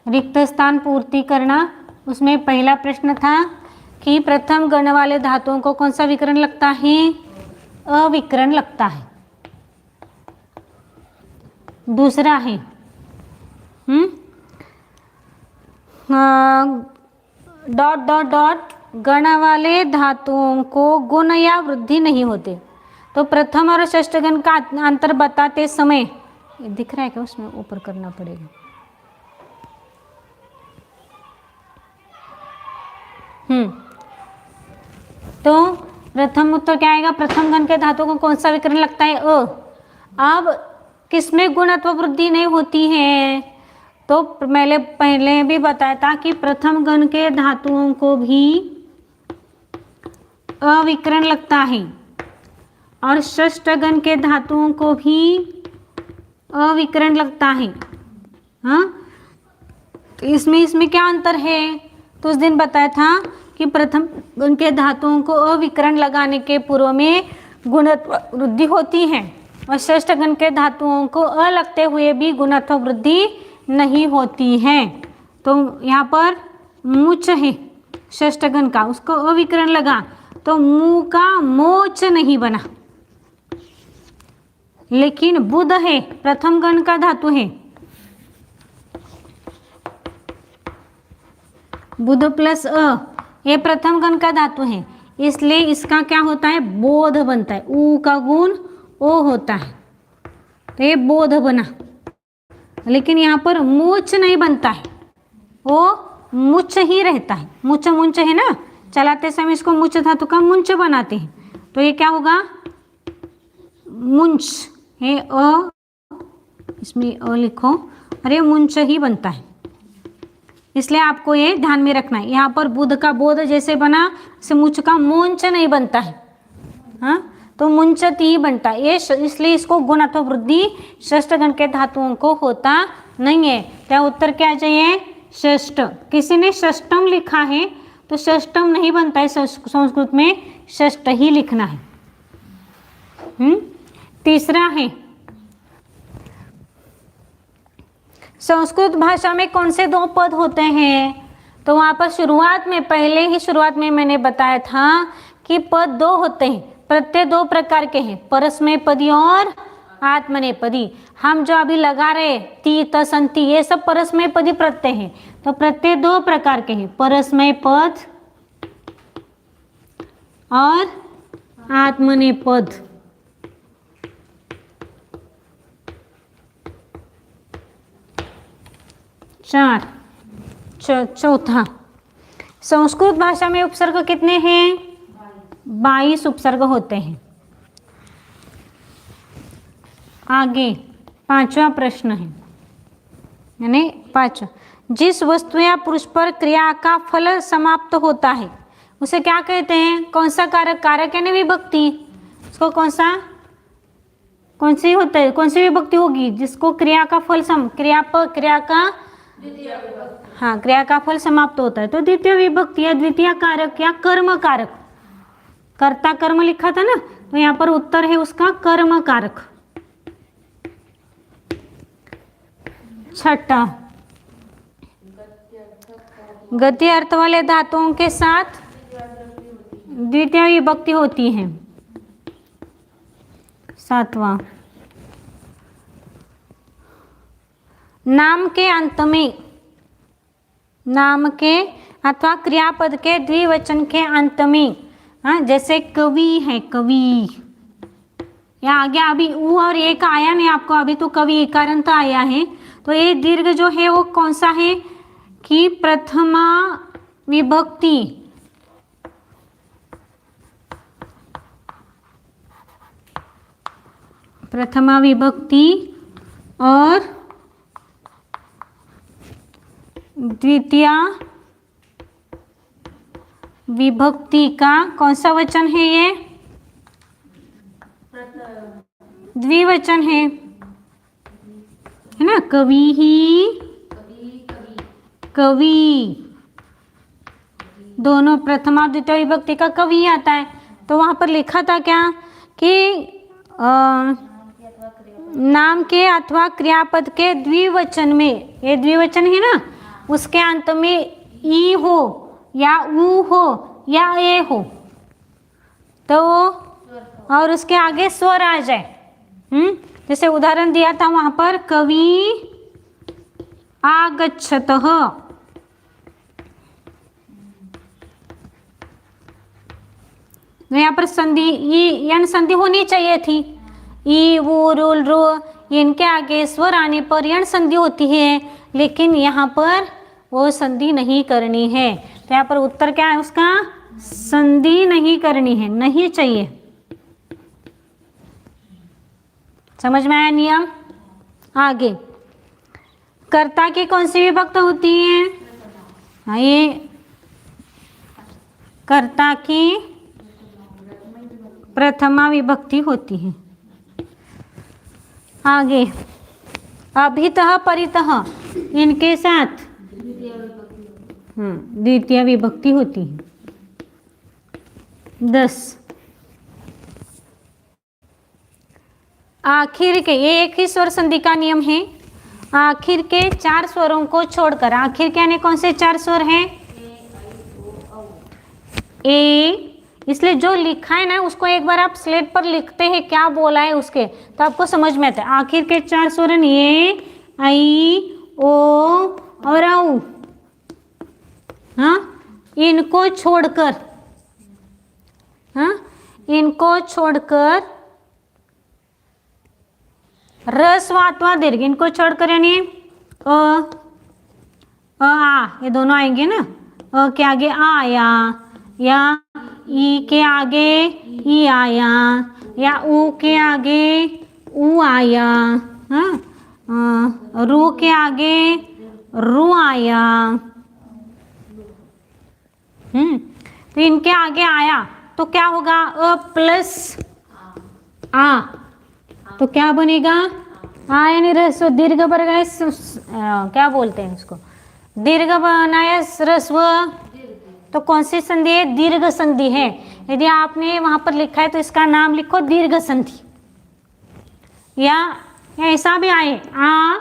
रिक्त स्थान पूर्ति करना। उसमें पहला प्रश्न था कि प्रथम गण वाले धातुओं को कौन सा विकरण लगता है? अविकरण लगता है। दूसरा है डॉट डॉट डॉट गण वाले धातुओं को गुण या वृद्धि नहीं होते। तो प्रथम और षष्ठ गण का अंतर बताते समय, दिख रहा है क्या? उसमें ऊपर करना पड़ेगा। तो प्रथम उत्तर क्या आएगा? प्रथम गण के धातुओं को कौन सा विकरण लगता है? अ। अब किसमें गुण अथवा वृद्धि नहीं होती है? तो पहले भी बताया था कि प्रथम गण के धातुओं को भी अविकरण लगता है और षष्ठ गण के धातुओं को भी अविकरण लगता है। हाँ, तो इसमें क्या अंतर है? तो उस दिन बताया था कि प्रथम गण के धातुओं को अविकरण लगाने के पूर्व में गुणत्व वृद्धि होती है और षष्ठ गण के धातुओं को अ लगते हुए भी गुणत्व वृद्धि नहीं होती है। तो यहाँ पर मूच है षष्ठ गण का, उसको अविकरण लगा तो मुंह का मोच नहीं बना। लेकिन बुध है, प्रथम गण का धातु है, बुध प्लस अ, ये प्रथम गण का धातु है, इसलिए इसका क्या होता है? बोध बनता है। ऊ का गुण ओ होता है, तो ये बोध बना। लेकिन यहाँ पर मूच नहीं बनता है, वो मुच ही रहता है। मुच मुंच है ना, चलाते समय इसको मुच धातु का मुंच बनाते हैं, तो ये क्या होगा? मुंच है अ, इसमें अ लिखो, अरे मुंच ही बनता है। इसलिए आपको ये ध्यान में रखना है। यहाँ पर बुध का बोध जैसे बना, से मुच का मुंच नहीं बनता है। हाँ, तो मुंचत ही बनता है ये, इसलिए इसको गुण अथवा वृद्धि षष्ठ गण के धातुओं को होता नहीं है। क्या उत्तर क्या चाहिए? षष्ठ। किसी ने षष्टम लिखा है तो षष्टम नहीं बनता है, संस्कृत में षष्ठ ही लिखना है। तीसरा है संस्कृत भाषा में कौन से दो पद होते हैं? तो वहां पर शुरुआत में मैंने बताया था कि पद दो होते हैं। प्रत्यय दो प्रकार के हैं, परस्मैपदी और आत्मनेपदी। हम जो अभी लगा रहे ती त संति, ये सब परस्मैपदी प्रत्यय हैं। तो प्रत्यय दो प्रकार के हैं, परस्मैपद और आत्मनेपद। चौथा, संस्कृत भाषा में उपसर्ग कितने हैं? 22 उपसर्ग होते हैं। आगे पांचवा प्रश्न है, यानी पांचवा, जिस वस्तु या पुरुष पर क्रिया का फल समाप्त होता है उसे क्या कहते हैं? कौन सा कारक? कारक यानी विभक्ति। उसको कौन सी होता है? कौन सी विभक्ति होगी जिसको क्रिया का फल क्रिया का हाँ, क्रिया का फल समाप्त होता है? तो द्वितीय विभक्ति या द्वितीय कारक या कर्म कारक। कर्ता कर्म लिखा था ना, तो यहाँ पर उत्तर है उसका कर्म कारक। छठा, गति अर्थ वाले धातुओं के साथ द्वितीय विभक्ति होती है। सातवां, नाम के अंत में, नाम के अथवा क्रियापद के द्विवचन के अंत में, हाँ, जैसे कवि है, कवि, या आगे अभी ऊ और एक आया नहीं आपको, अभी तो कवि एकारांत आया है। तो ये दीर्घ जो है वो कौन सा है? कि प्रथमा विभक्ति, प्रथमा विभक्ति और द्वितीय विभक्ति का कौन सा वचन है? ये द्विवचन है ना? कवि ही कवि, दोनों प्रथमा द्वितीय विभक्ति का कवि आता है। तो वहां पर लिखा था क्या कि नाम के अथवा क्रियापद के द्विवचन में, ये द्विवचन है ना, उसके अंत में ई हो या ऊ हो या ए हो तो, और उसके आगे स्वर आ जाए। जैसे उदाहरण दिया था वहां पर, कवि आगच्छतः, यहाँ पर संधि ई यन संधि होनी चाहिए थी। ई वो रोल रो, इनके आगे स्वर आने पर यण संधि होती है, लेकिन यहाँ पर वो संधि नहीं करनी है। तो यहाँ पर उत्तर क्या है उसका? संधि नहीं करनी है, नहीं चाहिए। समझ में आया नियम? आगे कर्ता की कौन सी विभक्त होती है? हाँ, ये कर्ता की प्रथमा विभक्ति होती है। आगे अभितः परितः, इनके साथ द्वितीय विभक्ति होती है। 10 आखिर के, ये एक ही स्वर संधि का नियम है। आखिर के 4 स्वरों को छोड़कर, आखिर के यानी कौन से 4 स्वर हैं? ए, इसलिए जो लिखा है ना उसको एक बार आप स्लेट पर लिखते हैं क्या बोला है उसके, तो आपको समझ में आता है। आखिर के 4 स्वर हैं ये, आई, ओ और औ। हाँ, इनको छोड़कर, हाँ, इनको छोड़कर ह्रस्व अथवा दीर्घ, इनको छोड़कर यानी अ आ, ये दोनों आएंगे ना। अ के आगे आ आया, या ई के आगे ई आया, या ऊ के आगे ऊ आया, हाँ, रू के आगे रू आया। तो इनके आगे आया तो क्या होगा? अ प्लस आ, तो क्या बनेगा? आ यानी ह्रस्व, दीर्घ वर्ग, क्या बोलते हैं उसको, दीर्घ बनाया ह्रस्व, तो कौन सी संधि है? दीर्घ संधि है। यदि आपने वहां पर लिखा है तो इसका नाम लिखो दीर्घ संधि, या ऐसा भी आए आ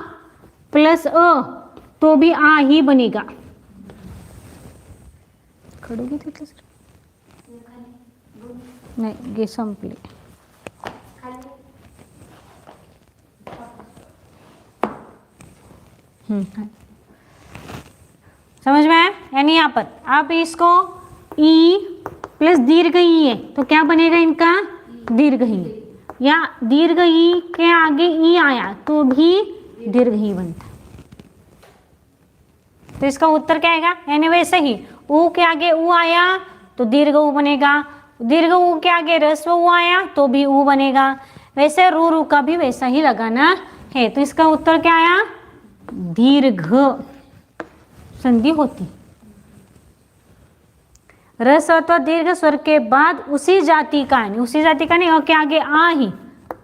प्लस अ तो भी आ ही बनेगा। खडोगे तिथलं सर? नाही, गे संपले। समझ में आया? यानी यहाँ पर आप इसको ई प्लस दीर्घ ई है तो क्या बनेगा इनका? दीर्घ ई, या दीर्घ ई के आगे ई आया तो भी दीर्घ ई बनता। तो इसका उत्तर क्या आएगा? यानी वैसे ही ऊ के आगे ऊ आया तो दीर्घ ऊ बनेगा, दीर्घ ऊ के आगे ह्रस्व ऊ आया तो भी ऊ बनेगा। वैसे रू रू का भी वैसा ही लगाना है। तो इसका उत्तर क्या आया? दीर्घ संधि होती। ह्रस्व अथवा दीर्घ स्वर के बाद उसी जाति का, उसी जाति का नहीं, अ के आगे आ ही,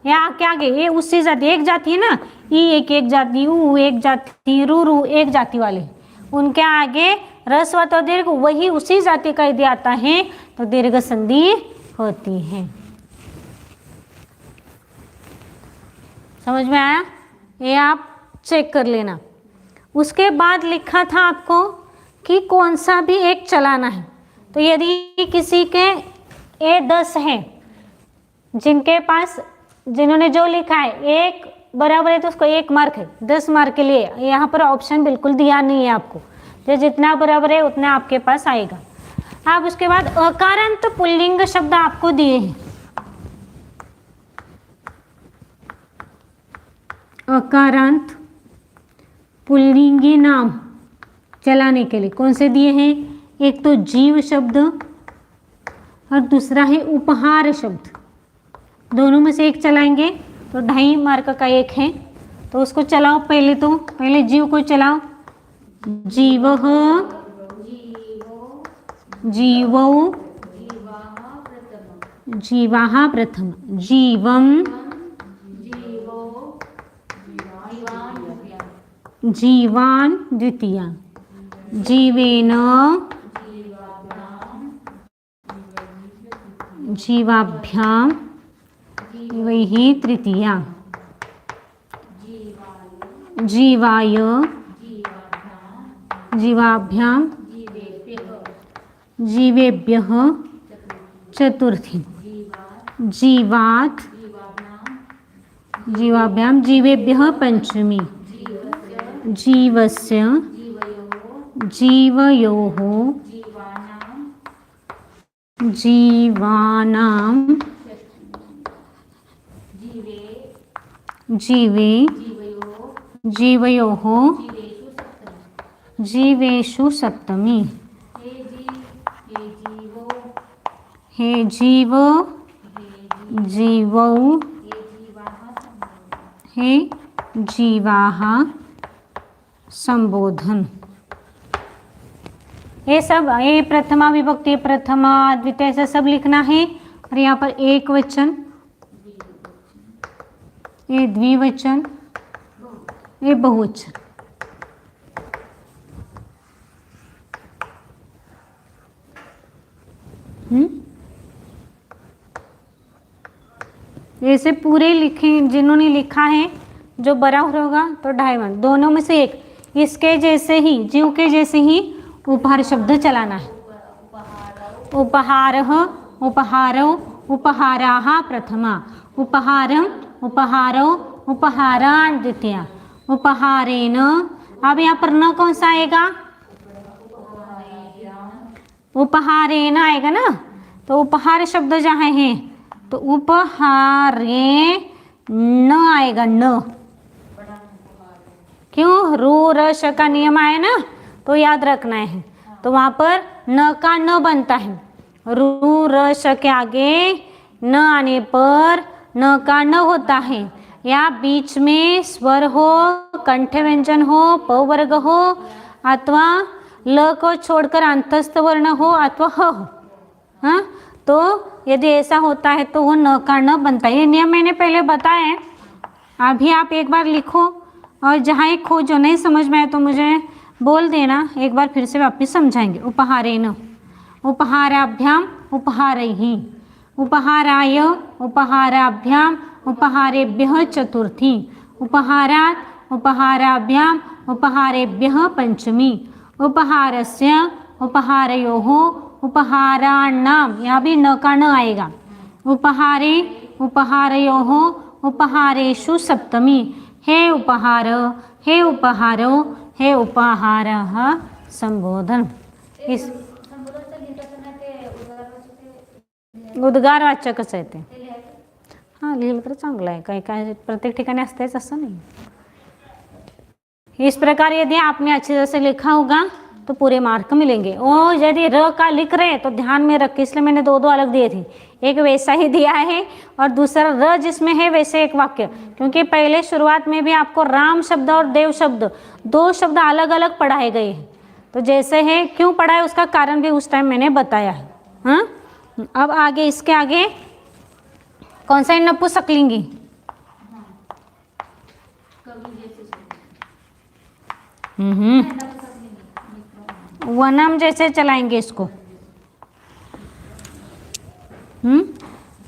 या आ के आगे ये उसी जाति, एक जाति है ना, ई एक जाति, ऊ एक जाति, रू रू एक जाति वाले, उनके आगे ह्रस्व अथवा दीर्घ वही उसी जाति का यदि आता है तो दीर्घ संधि होती है। समझ में आया? ये आप चेक कर लेना। उसके बाद लिखा था आपको कि कौन सा भी एक चलाना है। तो यदि किसी के ए 10 हैं, जिनके पास, जिन्होंने जो लिखा है एक बराबर है तो उसको 1 मार्क है, 10 मार्क के लिए यहाँ पर ऑप्शन बिल्कुल दिया नहीं है आपको, जो जितना बराबर है उतना आपके पास आएगा। अब उसके बाद अकारांत पुल्लिंग शब्द आपको दिए हैं। अकारांत पुल्लिंगी नाम चलाने के लिए कौन से दिए हैं? एक तो जीव शब्द और दूसरा है उपहार शब्द। दोनों में से एक चलाएंगे तो 2.5 मार्क का एक है, तो उसको चलाओ पहले, तो पहले जीव को चलाओ। जीवः, जीवौ, जीवाः प्रथम, जीवं, जीवान् द्वितीया, जीवेन, जीवाभ्यां, जीवैः तृतीया, जीवाय, जीवाभ्यां, जीवेभ्यः चतुर्थी, जीवात्, जीवाभ्यां, जीवेभ्यः पंचमी, जीवस्य, जीवयोः, जीवानां, जीवे, जीवयोः, जीवेषु सप्तमी। हे जीव, जीवौ, हे जीवाः संबोधन। ये सब, ये प्रथमा विभक्ति, प्रथमा द्वितीय, ऐसा सब लिखना है। और यहाँ पर एक वचन, ये द्विवचन, ये बहुवचन। ऐसे पूरे लिखे, जिन्होंने लिखा है जो बराबर होगा तो 2.5 दोनों में से एक, इसके जैसे ही, जीव के जैसे ही उपहार शब्द चलाना है। उपहारः, उपहारौ, उपहाराः प्रथमा, उपहारम्, उपहारौ, उपहारान् द्वितीया, उपहारेण। अब यहाँ पर न कौन सा आएगा? उपहारेण आएगा ना। तो उपहार शब्द जहाँ है तो उपहारे न आएगा, न। क्यों? रू र श का नियम आया ना, तो याद रखना है। तो वहां पर न का न बनता है। रू र श के आगे न आने पर न का न होता है। या बीच में स्वर हो, कंठ व्यंजन हो, प वर्ग हो, अथवा ल को छोड़कर अंतस्थ वर्ण हो, अथवा ह हो। हाँ, तो यदि ऐसा होता है तो वो न का न बनता है। ये नियम मैंने पहले बताया है। अभी आप एक बार लिखो, और जहाँ एक खो जो नहीं समझ में आए तो मुझे बोल देना, एक बार फिर से वापिस समझाएंगे। उपहारेण, उपहाराभ्याम, उपहारैः, उपहाराय, उपहाराभ्याम, उपहारेभ्यः चतुर्थी, उपहारात्, उपहाराभ्याम, उपहारेभ्यः पंचमी, उपहारस्य, उपहारयोः, उपहाराणाम, यहाँ भी न का न आएगा। उपहारे, उपहारयोः, उपहारेषु सप्तमी। हे उपहार, हे उपहारो, हे उपहारः संबोधन। इस उद्गारवाचकच आहे ते। हां, लिहिलं तर चांगलं आहे। काही काही प्रत्येक ठिकाणी असतेच असं नहीं। इस प्रकार यदि आपने अच्छे तरह से लिखा होगा तो पूरे मार्क मिलेंगे। और यदि र का लिख रहे हैं तो ध्यान में रख के, इसलिए मैंने दो अलग दिए थे। एक वैसा ही दिया है और दूसरा र जिसमें है वैसे एक वाक्य, क्योंकि पहले शुरुआत में भी आपको राम शब्द और देव शब्द, दो शब्द अलग अलग पढ़ाए गए हैं। तो जैसे है क्यों पढ़ाए उसका कारण भी उस टाइम मैंने बताया है। हाँ, अब आगे, इसके आगे कौन सा नपुंसकलिंगी? वनम जैसे चलाएंगे इसको।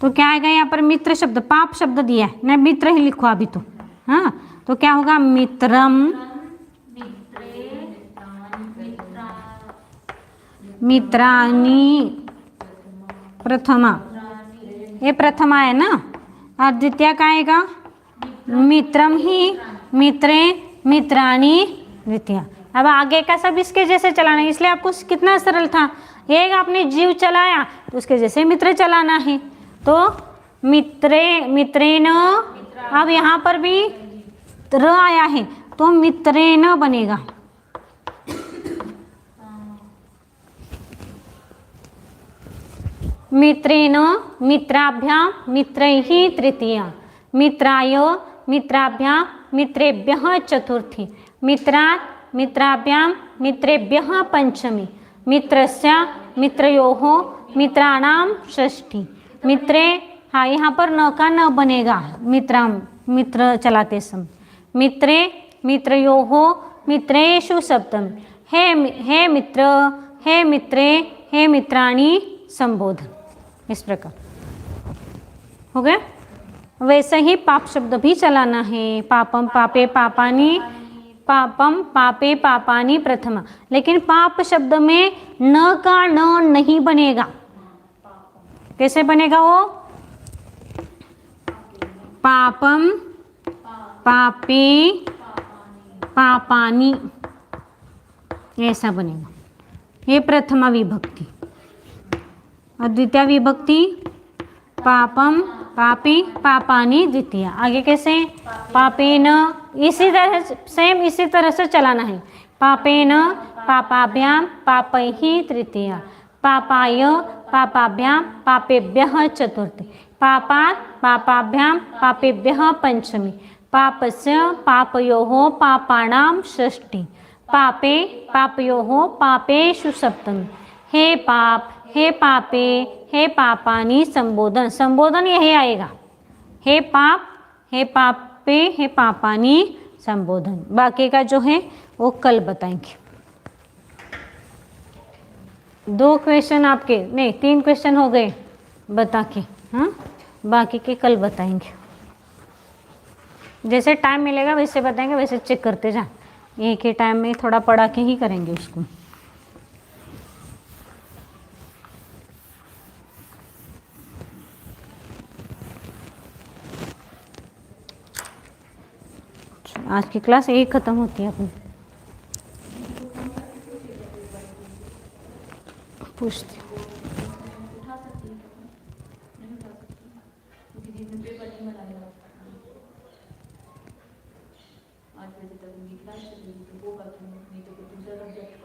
तो क्या आएगा यहाँ पर? मित्र शब्द, पाप शब्द दिया है ना, मित्र ही लिखो अभी तो। हाँ, तो क्या होगा? मित्रम, मित्राणि प्रथमा, ये प्रथमा है ना। और द्वितीय का आएगा मित्रम ही, मित्रे, मित्राणि द्वितीय। अब आगे का सब इसके जैसे चलाना है, इसलिए आपको कितना सरल था। एक आपने जीव चलाया तो उसके जैसे मित्र चलाना है। तो मित्रे, मित्रेण, अब यहाँ पर भी र आया है तो मित्रेण बनेगा। मित्रेण, मित्राभ्याम, मित्रैः तृतीया, मित्राय, मित्राभ्याम, मित्रेभ्यः चतुर्थी, मित्रात् मित्राभ्याम मित्रेभ्यः पंचमी, मित्रस्य मित्रयोः मित्राणां षष्ठी, मित्रे, हाँ यहाँ पर न का न बनेगा मित्राम मित्र चलाते समय, मित्रे मित्रयोः मित्रेषु सप्तमी, हे मित्र हे मित्रे हे मित्राणि संबोधन, इस प्रकार हो गया। वैसे ही पाप शब्द भी चलाना है, पापम पापे पापानि, पापम पापे पापानि प्रथमा, लेकिन पाप शब्द में न का न नहीं बनेगा। कैसे बनेगा वो? पापम पापे पापानि, ऐसा बनेगा। ये प्रथमा विभक्ति। और द्वितीय विभक्ति पापम पापी पापानि द्वितीय। आगे कैसे? पापेन, इसी तरह सेम इसी तरह से चलाना है। पापेन पापाभ्याम पापैहि तृतीय, पापाय पापाभ्याम पापेभ्यः चतुर्थी, पापात् पापाभ्याम पापेभ्यः पंचमी, पापस्य पापयोः पापानां षष्ठी, पापे पापयोः पापेषु सप्तमी, हे पाप हे पापे हे पापानि संबोधन, संबोधन यही आएगा, हे पाप हे पापे हे पापानि संबोधन। बाकी का जो है वो कल बताएंगे। 2 क्वेश्चन आपके, नहीं 3 क्वेश्चन हो गए बता के, हाँ बाकी के कल बताएंगे। जैसे टाइम मिलेगा वैसे बताएंगे, वैसे चेक करते जा, एक ही टाइम में थोड़ा पढ़ा के ही करेंगे उसको। आज की क्लास यही खत्म होती है अपनी। पूछती हूँ। उठा सकती है, नहीं उठा सकती, क्योंकि दिन में पेपर नहीं बनाएगा। 8 बजे तक उनकी क्लास चलेगी, तो वो कर दूँगी, नहीं तो फिर दूसरा सब्जेक्ट